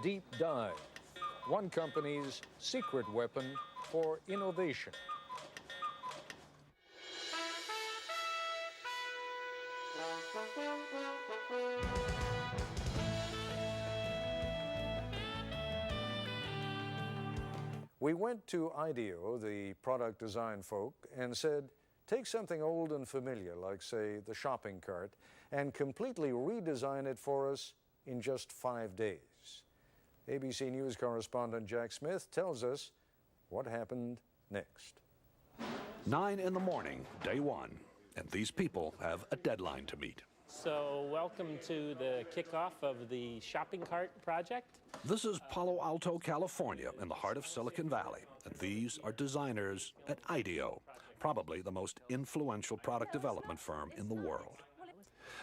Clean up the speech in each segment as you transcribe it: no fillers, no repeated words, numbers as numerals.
Deep Dive, one company's secret weapon for innovation. We went to IDEO, the product design folk, and said, take something old and familiar, like, say, the shopping cart, and completely redesign it for us in just 5 days. ABC News correspondent Jack Smith tells us what happened next. 9 in the morning, day one, and these people have a deadline to meet. So welcome to the kickoff of the shopping cart project. This is Palo Alto, California, in the heart of Silicon Valley, and these are designers at IDEO, probably the most influential product development firm in the world.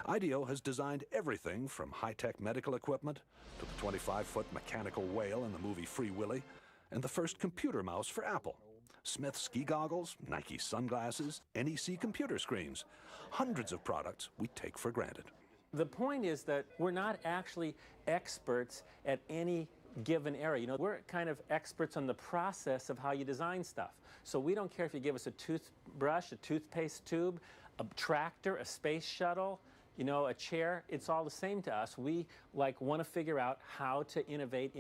IDEO has designed everything from high-tech medical equipment to the 25-foot mechanical whale in the movie Free Willy and the first computer mouse for Apple. Smith ski goggles, Nike sunglasses, NEC computer screens. Hundreds of products we take for granted. The point is that we're not actually experts at any given area. You know, we're kind of experts on the process of how you design stuff. So we don't care if you give us a toothbrush, a toothpaste tube, a tractor, a space shuttle, you know, a chair. It's all the same to us. We want to figure out how to innovate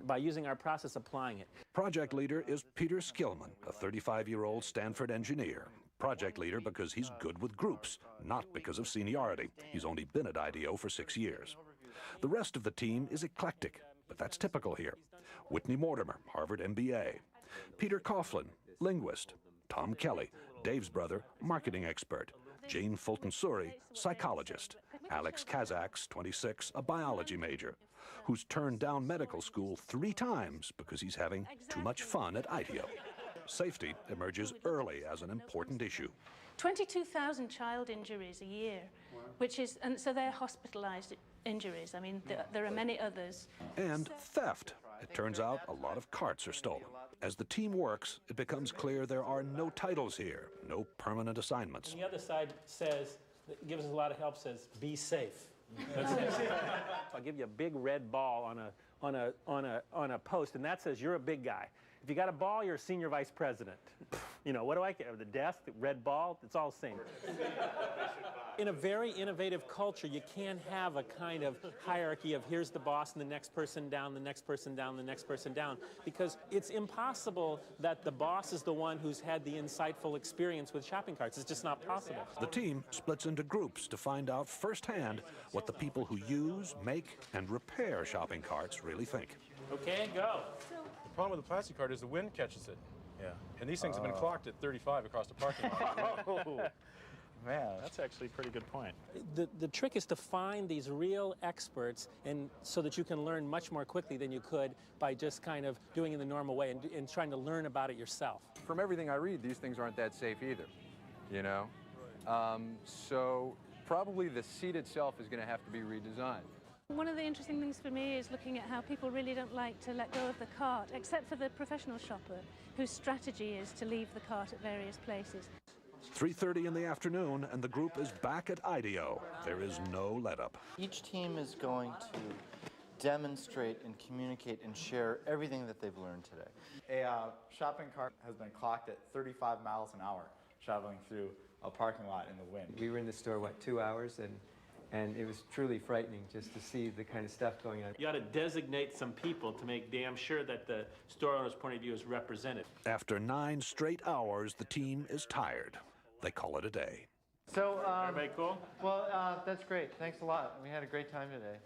by using our process, applying it. Project leader is Peter Skillman, a 35-year-old Stanford engineer. Project leader because he's good with groups, not because of seniority. He's only been at IDEO for 6 years. The rest of the team is eclectic, but that's typical here. Whitney Mortimer, Harvard MBA. Peter Coughlin, linguist. Tom Kelly, Dave's brother, marketing expert. Jane Fulton-Suri, psychologist. Alex Kazaks, 26, a biology major, who's turned down medical school 3 times because he's having too much fun at IDEO. Safety emerges early as an important issue. 22,000 child injuries a year, and so they're hospitalized injuries. I mean, there are many others. And theft. It turns out a lot of carts are stolen. As the team works, it becomes clear there are no titles here, no permanent assignments. And the other side says, gives us a lot of help, says, be safe. I'll give you a big red ball on a post, and that says you're a big guy. If you got a ball, you're a senior vice president. You know, what do I care? The desk, the red ball, it's all the same. In a very innovative culture, you can't have a kind of hierarchy of here's the boss and the next person down, the next person down, the next person down, because it's impossible that the boss is the one who's had the insightful experience with shopping carts. It's just not possible. The team splits into groups to find out firsthand what the people who use, make, and repair shopping carts really think. Okay, go. The problem with the plastic cart is the wind catches it. Yeah. And these things have been clocked at 35 across the parking lot. Oh, man, that's actually a pretty good point. The trick is to find these real experts, and so that you can learn much more quickly than you could by just kind of doing it the normal way and trying to learn about it yourself. From everything I read, these things aren't that safe either, you know? So probably the seat itself is going to have to be redesigned. One of the interesting things for me is looking at how people really don't like to let go of the cart, except for the professional shopper, whose strategy is to leave the cart at various places. 3:30 in the afternoon, and the group is back at IDEO. There is no let-up. Each team is going to demonstrate and communicate and share everything that they've learned today. A shopping cart has been clocked at 35 miles an hour, traveling through a parking lot in the wind. We were in the store, 2 hours, and it was truly frightening just to see the kind of stuff going on. You ought to designate some people to make damn sure that the store owner's point of view is represented. After 9 straight hours, the team is tired. They call it a day. So, everybody cool? Well, that's great. Thanks a lot. We had a great time today.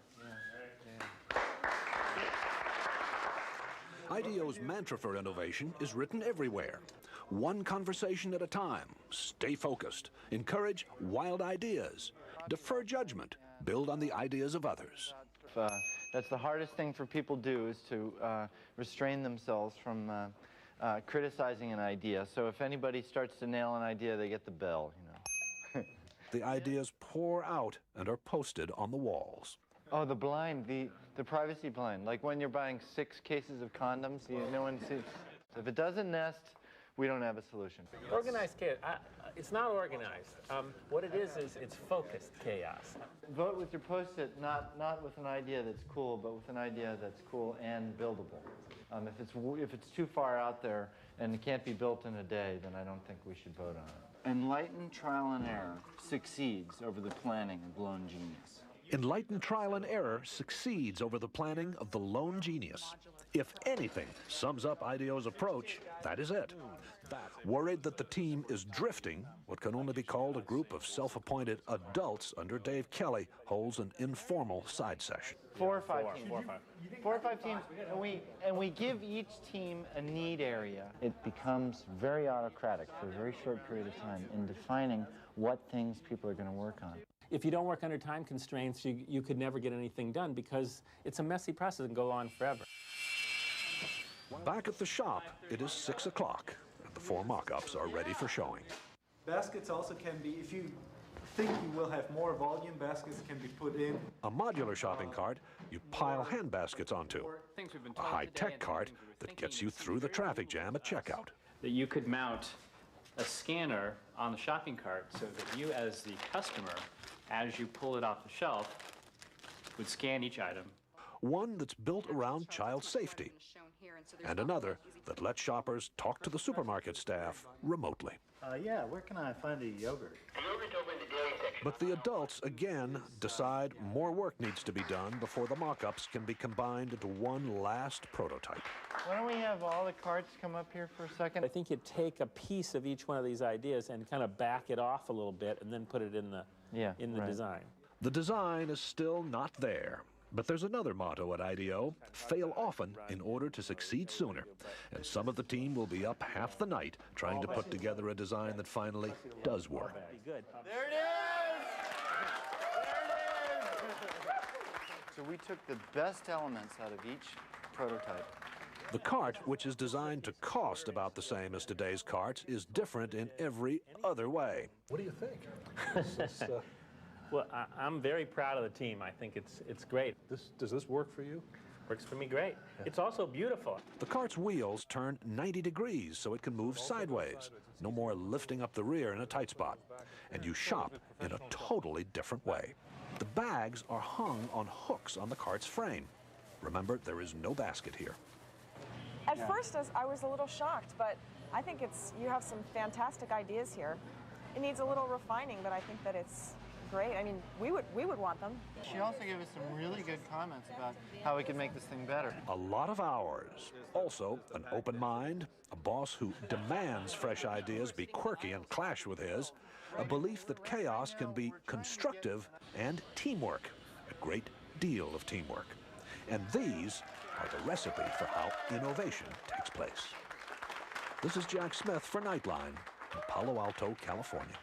IDEO's mantra for innovation is written everywhere. One conversation at a time. Stay focused. Encourage wild ideas. Defer judgment. Build on the ideas of others. That's the hardest thing for people to do, is to restrain themselves from criticizing an idea. So if anybody starts to nail an idea, they get the bell, you know. The ideas pour out and are posted on the walls. Oh, the blind, the privacy blind. Like when you're buying 6 cases of condoms, no one sees. If it doesn't nest, we don't have a solution. Organized chaos. It's not organized. What it is it's focused chaos. Vote with your Post-it, not with an idea that's cool, but with an idea that's cool and buildable. If it's too far out there and it can't be built in a day, then I don't think we should vote on it. Enlightened trial and error succeeds over the planning of lone genius. Enlightened trial and error succeeds over the planning of the lone genius. If anything sums up IDEO's approach, that is it. Worried that the team is drifting, what can only be called a group of self-appointed adults under Dave Kelly holds an informal side session. 4 or 5 teams. 4 or 5 teams, and we give each team a need area. It becomes very autocratic for a very short period of time in defining what things people are going to work on. If you don't work under time constraints, you could never get anything done because it's a messy process and go on forever. Back at the shop, it is 6 o'clock, and the 4 mock-ups are ready for showing. Baskets also can be, if you think you will have more volume, baskets can be put in. A modular shopping cart you pile hand baskets onto. A high-tech cart that gets you through the traffic jam at checkout. That you could mount a scanner on the shopping cart so that you, as the customer, as you pull it off the shelf, would scan each item. One that's built around child safety, and another that lets shoppers talk to the supermarket staff remotely. Yeah, where can I find a yogurt? But the adults, again, decide more work needs to be done before the mock-ups can be combined into one last prototype. Why don't we have all the carts come up here for a second? I think you take a piece of each one of these ideas and kind of back it off a little bit and then put it in the design. The design is still not there. But there's another motto at IDEO: fail often in order to succeed sooner. And some of the team will be up half the night trying to put together a design that finally does work. There it is! There it is! So we took the best elements out of each prototype. The cart, which is designed to cost about the same as today's carts, is different in every other way. What do you think? Well, I'm very proud of the team. I think it's great. Does this work for you? Works for me great. It's also beautiful. The cart's wheels turn 90 degrees so it can move sideways. No more lifting up the rear in a tight spot. And you shop in a totally different way. The bags are hung on hooks on the cart's frame. Remember, there is no basket here. At first, I was a little shocked, but I think you have some fantastic ideas here. It needs a little refining, but I think that it's great. I mean, we would want them. She also gave us some really good comments about how we can make this thing better. A lot of hours. Also, an open mind, a boss who demands fresh ideas be quirky and clash with his, a belief that chaos can be constructive, and teamwork, a great deal of teamwork. And these are the recipe for how innovation takes place. This is Jack Smith for Nightline in Palo Alto, California.